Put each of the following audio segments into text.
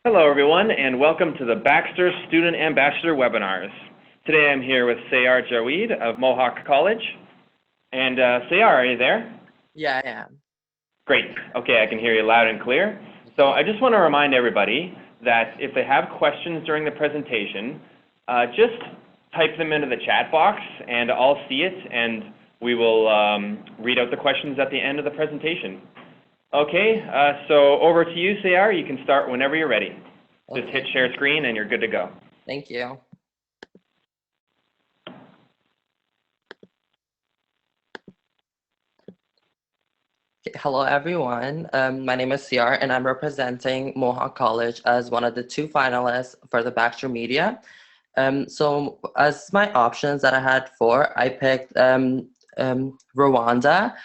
Hello, everyone, and welcome to the Baxter Student Ambassador webinars. Today I'm here with Seyar Jawid of Mohawk College. And Seyar, are you there? Yeah, I am. Great. Okay, I can hear you loud and clear. So Okay. I just want to remind everybody that if they have questions during the presentation, just type them into the chat box and I'll see it and we will read out the questions at the end of the presentation. Okay, so over to you, Seyar. You can start whenever you're ready. Just hit Okay. share screen and you're good to go. Thank you. Okay, hello, everyone. My name is Seyar, and I'm representing Mohawk College as one of the two finalists for the Baxter Media. So as my options that I had four, I picked Rwanda.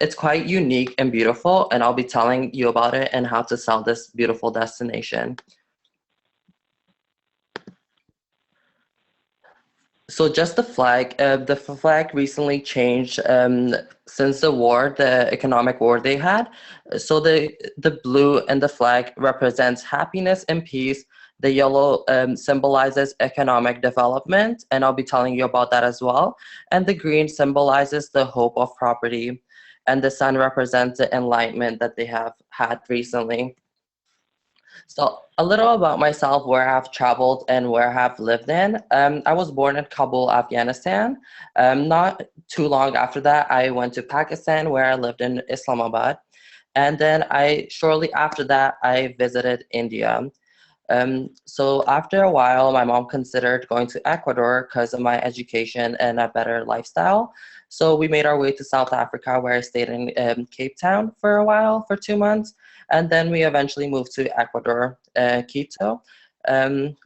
It's quite unique and beautiful, and I'll be telling you about it and how to sell this beautiful destination. So just the flag recently changed since the war, the economic war they had. So the blue and the flag represents happiness and peace. The yellow symbolizes economic development, and I'll be telling you about that as well. And the green symbolizes the hope of property, and the sun represents the enlightenment that they have had recently. So a little about myself, where I've traveled and where I've lived in. I was born in Kabul, Afghanistan. Not too long after that, I went to Pakistan, where I lived in Islamabad. And then shortly after that, I visited India. So after a while, my mom considered going to Ecuador because of my education and a better lifestyle. So we made our way to South Africa, where I stayed in Cape Town for a while, for 2 months, and then we eventually moved to Ecuador, Quito,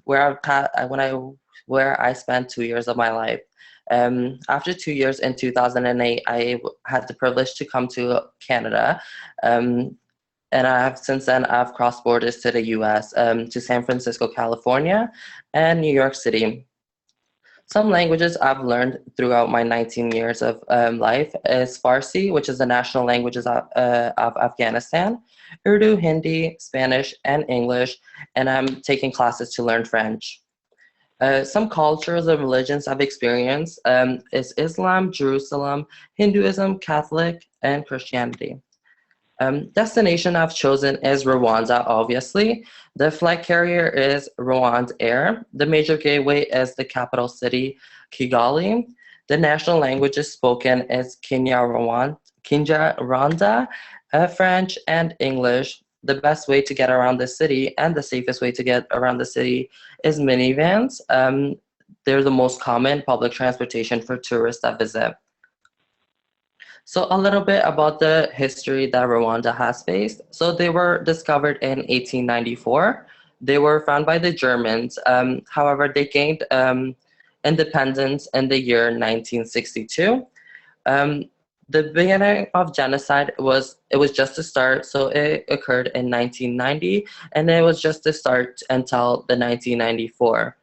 where where I spent 2 years of my life. After 2 years in 2008, I had the privilege to come to Canada. Um, and since then I've crossed borders to the U.S., to San Francisco, California, and New York City. Some languages I've learned throughout my 19 years of life is Farsi, which is the national languages of Afghanistan, Urdu, Hindi, Spanish, and English, and I'm taking classes to learn French. Some cultures and religions I've experienced is Islam, Jerusalem, Hinduism, Catholic, and Christianity. Destination I've chosen is Rwanda, obviously. The flag carrier is Rwanda Air. The major gateway is the capital city, Kigali. The national languages spoken is Kinyarwanda, French, and English. The best way to get around the city and the safest way to get around the city is minivans. They're the most common public transportation for tourists that visit. So a little bit about the history that Rwanda has faced. So they were discovered in 1894. They were found by the Germans. However, they gained independence in the year 1962. Um, the beginning of genocide was just to start. So it occurred in 1990, and it was just to start until the 1994.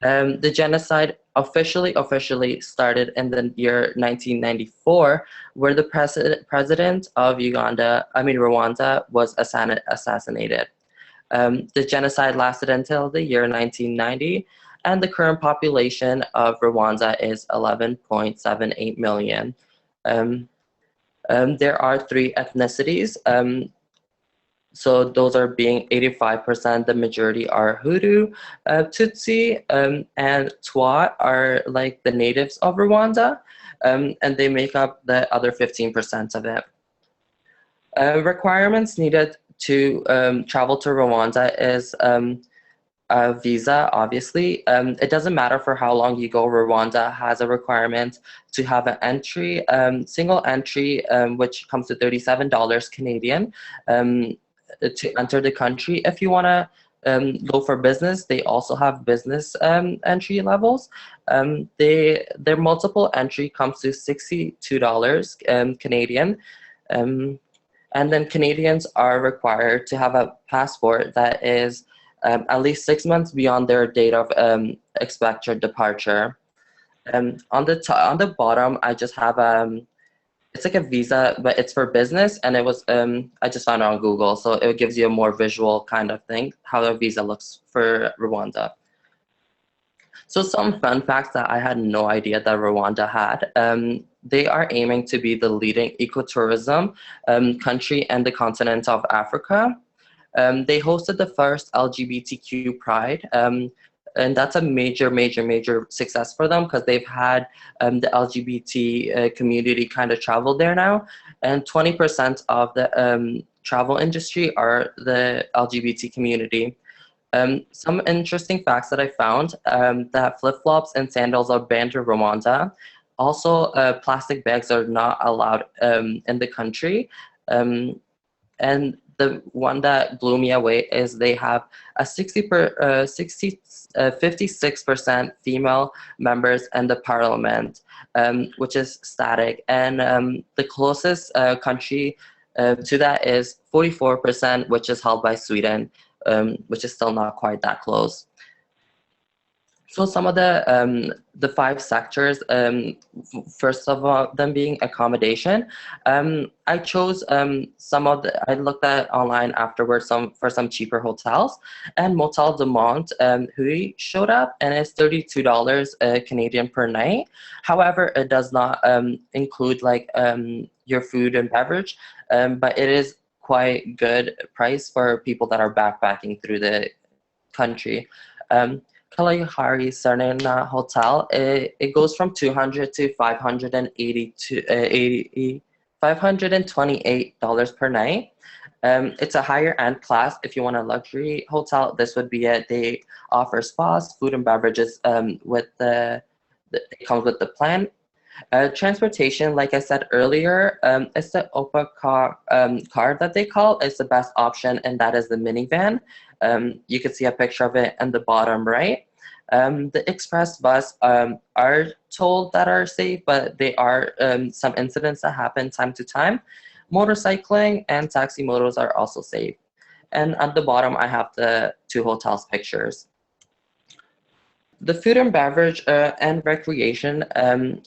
The genocide officially started in the year 1994, where the president of Rwanda, was assassinated. The genocide lasted until the year 1990, and the current population of Rwanda is 11.78 million. Um, there are three ethnicities. So those are being 85%, the majority are Hutu, Tutsi, and Twa are like the natives of Rwanda, and they make up the other 15% of it. Requirements needed to travel to Rwanda is a visa, obviously. It doesn't matter for how long you go. Rwanda has a requirement to have an entry, single entry, which comes to $37 Canadian, to enter the country. If you want to go for business, they also have business entry levels. Their multiple entry comes to $62 Canadian. Um, and then Canadians are required to have a passport that is at least 6 months beyond their date of expected departure. On the bottom, I just have it's like a visa, but it's for business, and it was I just found it on Google, so it gives you a more visual kind of thing how a visa looks for Rwanda. So some fun facts that I had no idea that Rwanda had. They are aiming to be the leading ecotourism country in the continent of Africa. They hosted the first LGBTQ Pride, and that's a major success for them because they've had the LGBT community kind of travel there now, and 20% of the travel industry are the LGBT community. Some interesting facts that I found, that flip-flops and sandals are banned in Rwanda. Also, plastic bags are not allowed in the country. And the one that blew me away is they have a 56% female members in the parliament, which is static. And the closest country to that is 44%, which is held by Sweden, which is still not quite that close. So some of the 5 sectors, first of all, them being accommodation. I chose I looked at online afterwards for some cheaper hotels, and Motel de Mont Hui showed up, and it's $32 Canadian per night. However, it does not include like your food and beverage, but it is quite good price for people that are backpacking through the country. Kalahari Sarnana Hotel, it goes from 200 to $528 per night. It's a higher end class. If you want a luxury hotel, this would be it. They offer spas, food and beverages it comes with the plan. Transportation, like I said earlier, it's the OPA car that they call. It's the best option, and that is the minivan. You can see a picture of it in the bottom right. The express bus are told that are safe, but they are some incidents that happen time to time. Motorcycling and taxi motos are also safe. And at the bottom, I have the 2 hotels pictures. The food and beverage and recreation.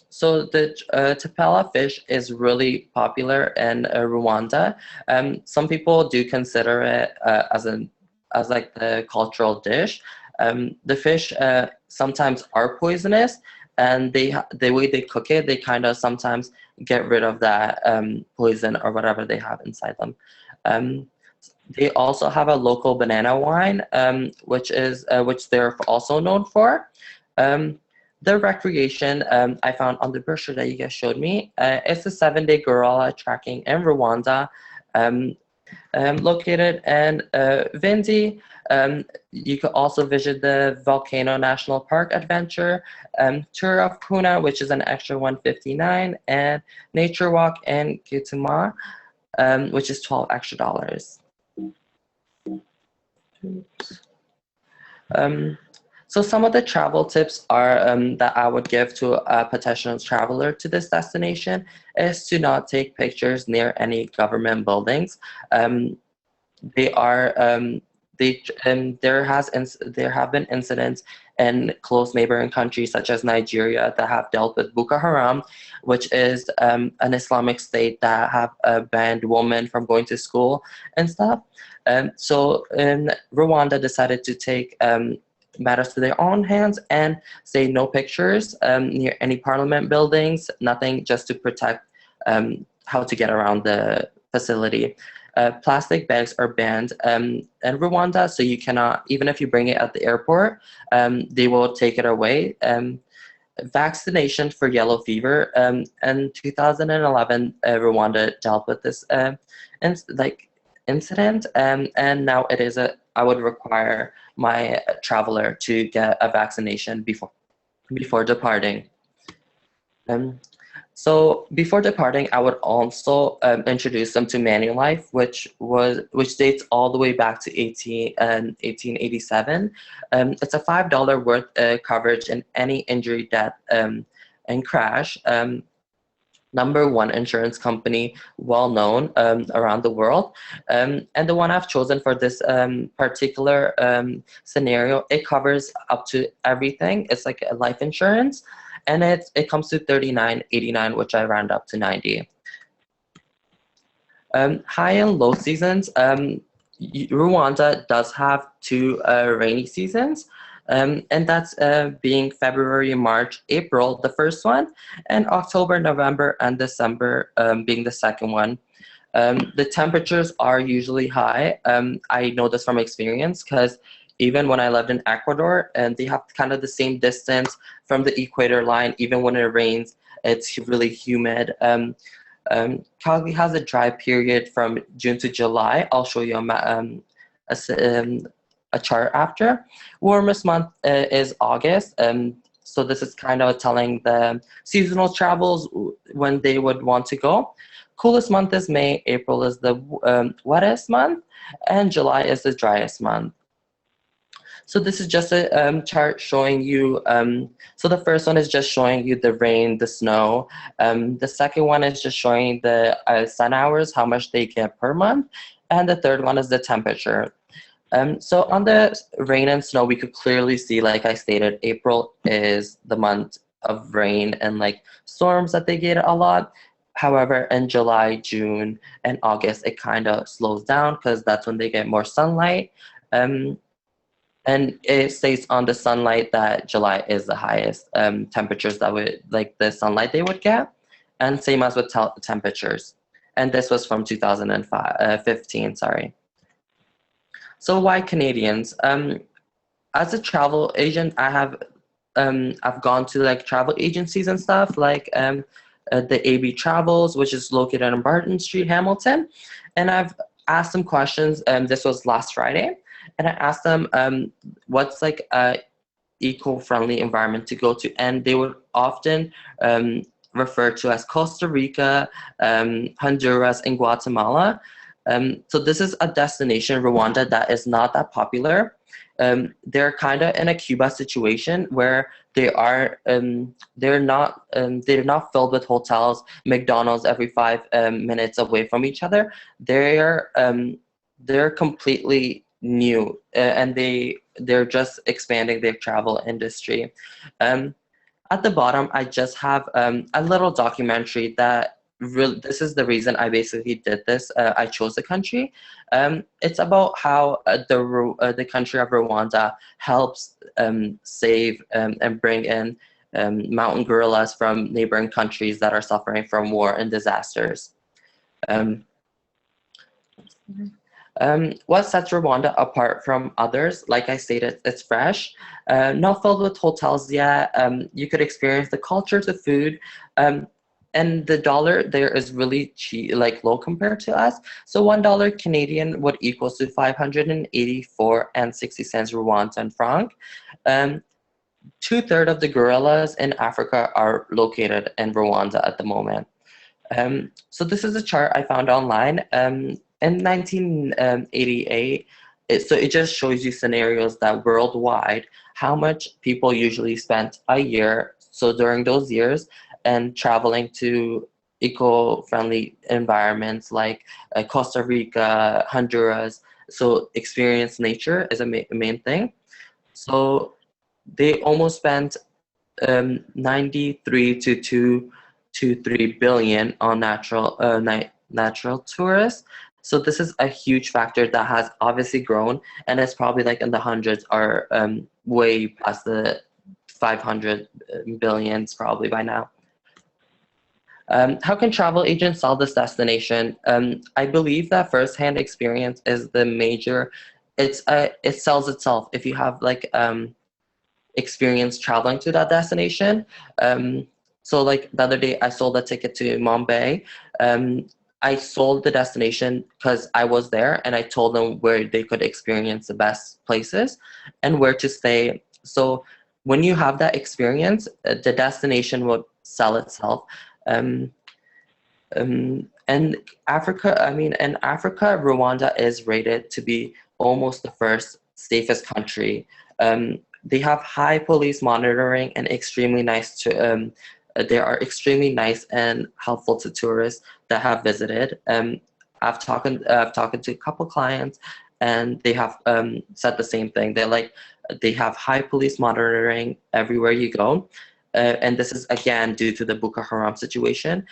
So the tapela fish is really popular in Rwanda. Some people do consider it as like the cultural dish. The fish sometimes are poisonous, and the way they cook it, they kind of sometimes get rid of that poison or whatever they have inside them. They also have a local banana wine, which they're also known for. The recreation, I found on the brochure that you guys showed me, it's a 7-day gorilla trekking in Rwanda, located in Vindi. You could also visit the Volcano National Park adventure, tour of Puna, which is an extra $159, and nature walk in Gituma, which is $12 extra. So some of the travel tips are that I would give to a potential traveler to this destination is to not take pictures near any government buildings. There have been incidents in close neighboring countries such as Nigeria that have dealt with Boko Haram, which is an Islamic state that have banned women from going to school and stuff. So Rwanda decided to take matters to their own hands and say no pictures near any parliament buildings, nothing, just to protect how to get around the facility. Plastic bags are banned in Rwanda, so you cannot, even if you bring it at the airport, they will take it away. Vaccination for yellow fever. In 2011, Rwanda dealt with this incident, and now it is I would require my traveler to get a vaccination before departing. So before departing, I would also introduce them to Manulife, which dates all the way back to 1887. It's a $5 worth coverage in any injury, death, and crash. #1 insurance company, well known around the world. And the one I've chosen for this particular scenario, it covers up to everything. It's like a life insurance, and it comes to $39.89, which I round up to $90. High and low seasons. Rwanda does have two rainy seasons, and that's being February, March, April, the first one, and October, November, and December being the second one. The temperatures are usually high. I know this from experience because even when I lived in Ecuador, and they have kind of the same distance from the equator line, even when it rains, it's really humid. Calgary has a dry period from June to July. I'll show you a, s- um, a chart after. Warmest month is August. So this is kind of telling the seasonal travels when they would want to go. Coolest month is May. April is the wettest month, and July is the driest month. So this is just a chart showing you, so the first one is just showing you the rain, the snow. The second one is just showing the sun hours, how much they get per month. And the third one is the temperature. So on the rain and snow, we could clearly see, like I stated, April is the month of rain and like storms that they get a lot. However, in July, June, and August, it kind of slows down because that's when they get more sunlight. Um, and it states on the sunlight that July is the highest temperatures that would like the sunlight they would get, and same as with temperatures. And this was from 2015. Sorry. So why Canadians? As a travel agent, I've gone to like travel agencies and stuff like the AB Travels, which is located on Barton Street, Hamilton, and I've asked them questions. This was last Friday, and I asked them what's like a eco-friendly environment to go to, and they would often refer to as Costa Rica, Honduras, and Guatemala. So this is a destination, Rwanda, that is not that popular. They're kind of in a Cuba situation where they're not filled with hotels, McDonald's every 5 minutes away from each other. They're completely new, and they're just expanding their travel industry. Um, at the bottom, I just have a little documentary that this is the reason I basically did this. I chose the country. It's about how the country of Rwanda helps save and bring in mountain gorillas from neighboring countries that are suffering from war and disasters. Um, what sets Rwanda apart from others? Like I stated, it's fresh, not filled with hotels yet. You could experience the culture, the food, and the dollar there is really cheap, like low compared to us. So $1 Canadian would equal to 584 and 60 cents Rwandan franc. Um, Two-thirds of the gorillas in Africa are located in Rwanda at the moment. So this is a chart I found online. In 1988, it just shows you scenarios that worldwide, how much people usually spent a year, so during those years, and traveling to eco-friendly environments like Costa Rica, Honduras. So experience nature is a main thing. So they almost spent 93 to 3 billion on natural tourists. So this is a huge factor that has obviously grown, and it's probably like in the hundreds or way past the 500 billions probably by now. How can travel agents sell this destination? I believe that firsthand experience is the major. It sells itself if you have like experience traveling to that destination. So like the other day, I sold a ticket to Mumbai. I sold the destination because I was there and I told them where they could experience the best places and where to stay. So when you have that experience, the destination will sell itself. Um, and Africa, I mean, in Africa, Rwanda is rated to be almost the first safest country. They have high police monitoring and extremely nice to. They are extremely nice and helpful to tourists that have visited. I've talked to a couple clients, and they have said the same thing. They have high police monitoring everywhere you go, and this is again due to the Boko Haram situation.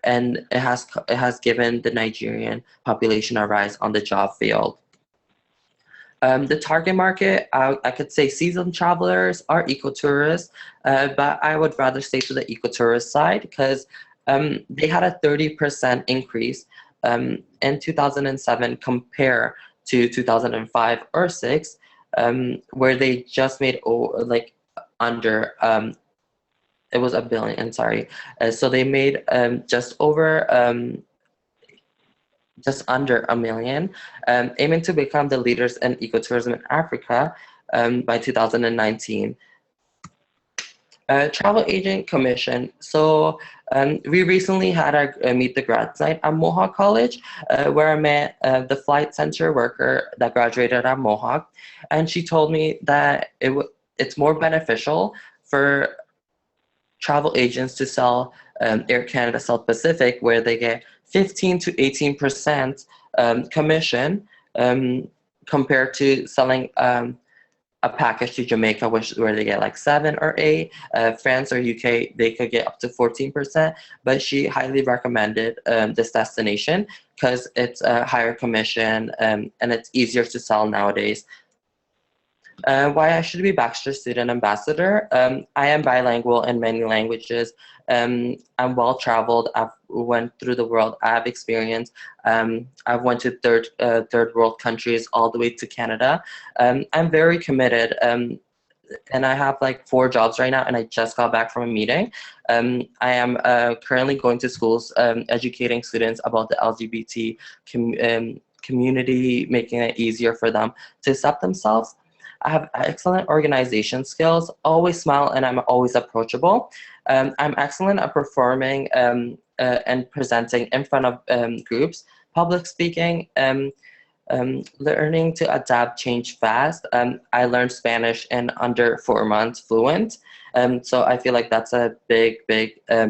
and it has given the Nigerian population a rise on the job field. The target market, I could say seasonal travelers or ecotourists, but I would rather stay to the ecotourist side because they had a 30% increase in 2007 compared to 2005 or 6, where they just made under it was a billion, sorry. So they made just under a million, aiming to become the leaders in ecotourism in Africa by 2019. Travel Agent Commission. So we recently had our Meet the Grads night at Mohawk College, where I met the flight center worker that graduated at Mohawk, and she told me that it's more beneficial for travel agents to sell Air Canada South Pacific, where they get 15 to 18% commission compared to selling a package to Jamaica, where they get like 7 or 8. France or UK, they could get up to 14%. But she highly recommended this destination because it's a higher commission and it's easier to sell nowadays. Why I should be Baxter Student Ambassador. I am bilingual in many languages. I'm well traveled. I've went through the world. I have experience. I've went to third world countries all the way to Canada. I'm very committed. And I have like 4 jobs right now, and I just got back from a meeting. I am currently going to schools, educating students about the LGBT community, making it easier for them to accept themselves. I have excellent organization skills, always smile, and I'm always approachable. I'm excellent at performing and presenting in front of groups, public speaking, learning to adapt, change fast. I learned Spanish in under 4 months fluent. So I feel like that's a big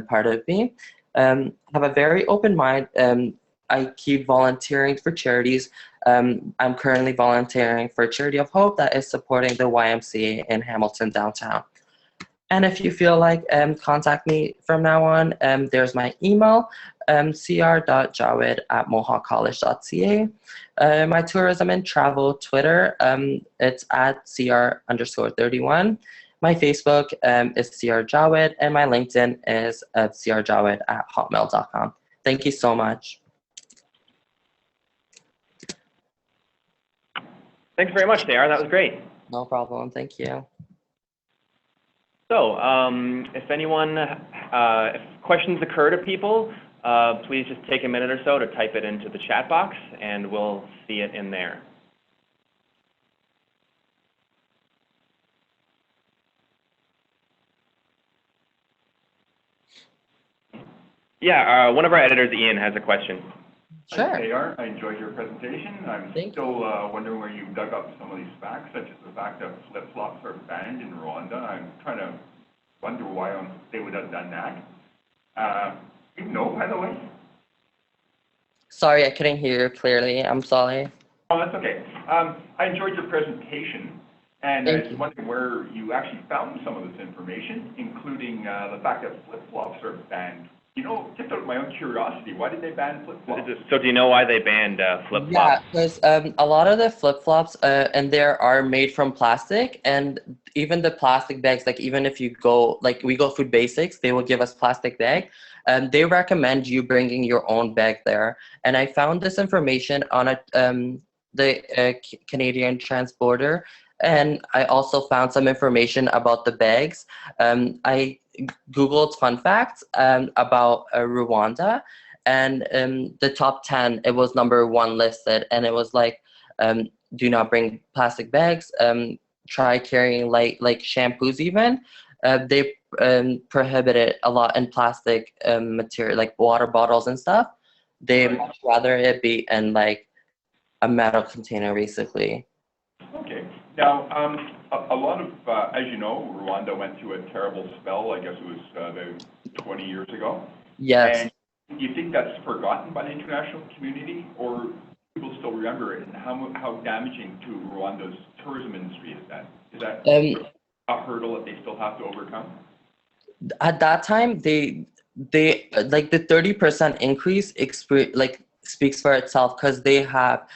part of me. I have a very open mind. I keep volunteering for charities. I'm currently volunteering for Charity of Hope that is supporting the YMCA in Hamilton downtown. And if you feel like contact me from now on, there's my email, cr.jawid@mohawkcollege.ca. My tourism and travel Twitter, it's at cr_31. My Facebook is Seyar Jawid, and my LinkedIn is crjawid@hotmail.com. Thank you so much. Thanks very much, Seyar. That was great. No problem. Thank you. So, if anyone, if questions occur to people, please just take a minute or so to type it into the chat box, and we'll see it in there. Yeah, one of our editors, Ian, has a question. Sure. Hi, Seyar. I enjoyed your presentation. I'm still wondering where you dug up some of these facts, such as the fact that flip-flops are banned in Rwanda. I'm trying to wonder why they would have done that. You know, by the way? Sorry, I couldn't hear you clearly. I'm sorry. Oh, that's okay. I enjoyed your presentation, and I was wondering where you actually found some of this information, including the fact that flip-flops are banned. You know, just out of my own curiosity, why did they ban flip-flops? So do you know why they banned flip-flops? Yeah, because a lot of the flip-flops and there are made from plastic, and even the plastic bags, like even if you go, like we go Food Basics, they will give us plastic bag. They recommend you bringing your own bag there. And I found this information on the Canadian Transborder, and I also found some information about the bags. I Googled fun facts about Rwanda, and the top 10, it was number 1 listed, and it was like, do not bring plastic bags, try carrying like shampoos even. They prohibited a lot in plastic material, like water bottles and stuff. They much rather it be in like a metal container, basically. Okay. Now, a lot of, as you know, Rwanda went through a terrible spell, I guess it was about 20 years ago. Yes. And do you think that's forgotten by the international community, or people still remember it, and how damaging to Rwanda's tourism industry is that? Is that a hurdle that they still have to overcome? At that time, they like the 30% increase speaks for itself because they have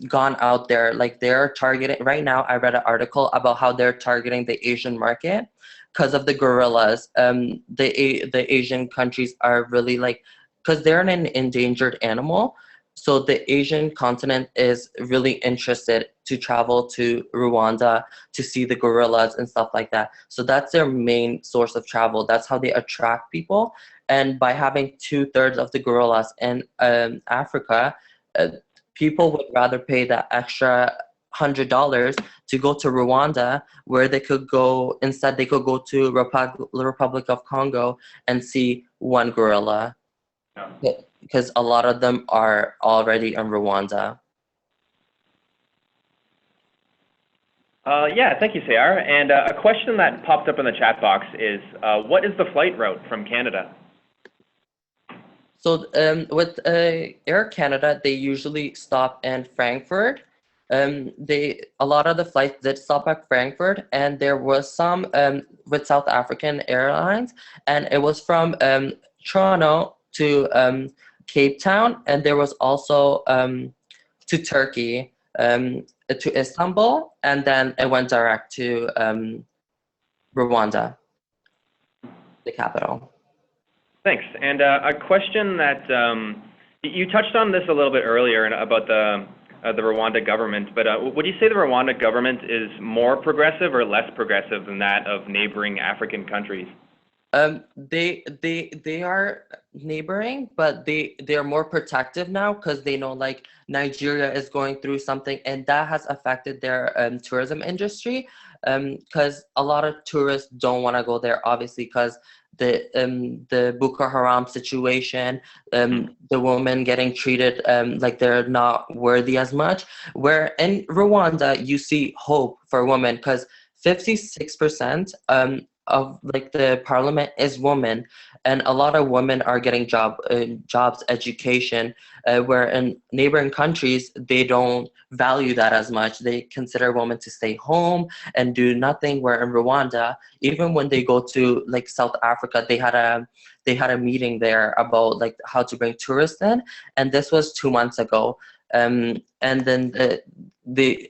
gone out there, like they're targeting right now. I read an article about how they're targeting the Asian market because of the gorillas. The Asian countries are really like, because they're an endangered animal, so the Asian continent is really interested to travel to Rwanda to see the gorillas and stuff like that. So that's their main source of travel. That's how they attract people. And by having 2/3 of the gorillas in Africa, uh, people would rather pay that extra $100 to go to Rwanda, where they could go instead. They could go to Republic of Congo and see one gorilla, Yeah. because a lot of them are already in Rwanda. Yeah, thank you, Seyar. And a question that popped up in the chat box is, what is the flight route from Canada? So with Air Canada, they usually stop in Frankfurt. A lot of the flights did stop at Frankfurt, and there was some with South African Airlines, and it was from Toronto to Cape Town, and there was also to Turkey, to Istanbul, and then it went direct to Rwanda, the capital. Thanks. And a question that you touched on this a little bit earlier about the Rwanda government, but would you say the Rwanda government is more progressive or less progressive than that of neighboring African countries? They are neighboring, but they're more protective now because they know like Nigeria is going through something, and that has affected their tourism industry. Because a lot of tourists don't want to go there, obviously, because the Boko Haram situation, the women getting treated like they're not worthy as much. Where in Rwanda you see hope for women, because 56% of like the parliament is women, and a lot of women are getting jobs, education, where in neighboring countries they don't value that as much. They consider women to stay home and do nothing, where in Rwanda, even when they go to like South Africa, they had a meeting there about like how to bring tourists in, and this was 2 months ago. And then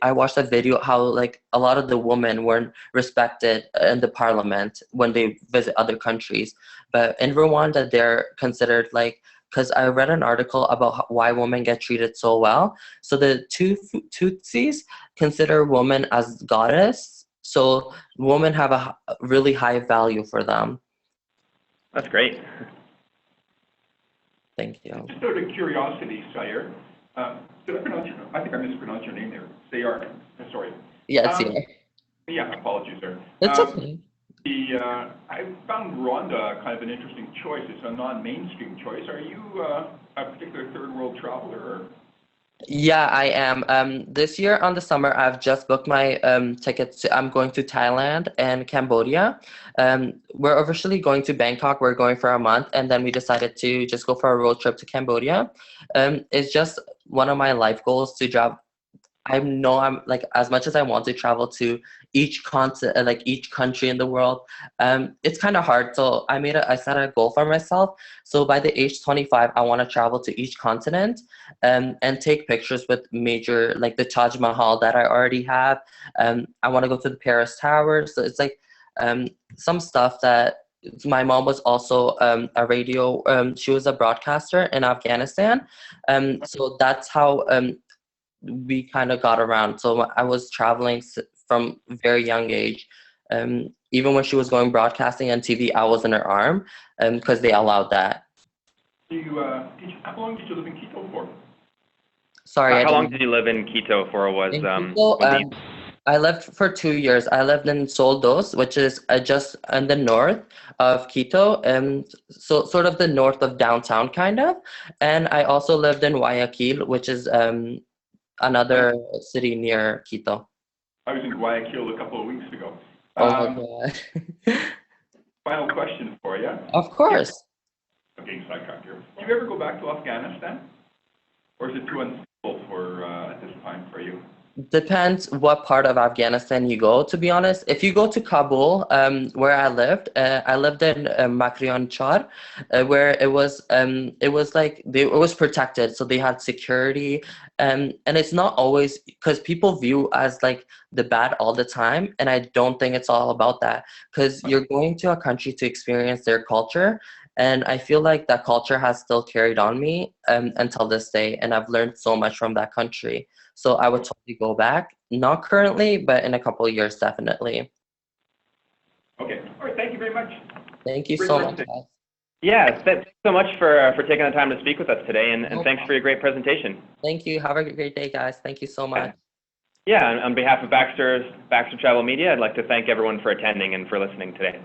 I watched a video how like a lot of the women weren't respected in the parliament when they visit other countries, but in Rwanda they're considered like, because I read an article about why women get treated so well. So the Tutsis consider women as goddess, so women have a really high value for them. That's great. Thank you. Just out of curiosity, Seyar, did I pronounce I think I mispronounced your name there. Seyar, sorry. Yes, yeah. Yeah, apologies there. It's okay. I found Rwanda kind of an interesting choice. It's a non-mainstream choice. Are you a particular third world traveler? Or? Yeah, I am. This year on the summer, I've just booked my tickets. I'm going to Thailand and Cambodia. We're officially going to Bangkok. We're going for a month, and then we decided to just go for a road trip to Cambodia. It's just one of my life goals to travel. I know I'm like, as much as I want to travel to each continent, like each country in the world, it's kind of hard. So I set a goal for myself. So by the age 25, I want to travel to each continent, and take pictures with major, like the Taj Mahal that I already have. I want to go to the Paris Towers. So it's like some stuff that my mom was also a radio. She was a broadcaster in Afghanistan. So that's how we kind of got around. So I was traveling from very young age. Even when she was going broadcasting on TV, I was in her arm, because they allowed that. How long did you live in Quito for? Sorry, How long did you live in Quito for? In Quito, I lived for 2 years. I lived in Soldos, which is just in the north of Quito, so sort of the north of downtown, kind of. And I also lived in Guayaquil, which is another city near Quito. I was in Guayaquil a couple of weeks ago. Oh my God. Final question for you. Of course. Okay, sidetracked here. Do you ever go back to Afghanistan? Or is it too unstable for at this time for you? Depends what part of Afghanistan you go, to be honest. If you go to Kabul, where I lived in Makrion Char, where it was like it was protected, so they had security, and it's not always because people view as like the bad all the time, and I don't think it's all about that because you're going to a country to experience their culture, and I feel like that culture has still carried on me until this day, and I've learned so much from that country. So I would totally go back. Not currently, but in a couple of years, definitely. Okay, all right, thank you very much. Thank you Great so much, presentation. guys. Yeah, thanks so much for taking the time to speak with us today, and No thanks for your great presentation. Thank you. Have a great day, guys. Thank you so much. Yeah, on behalf of Baxter Travel Media, I'd like to thank everyone for attending and for listening today.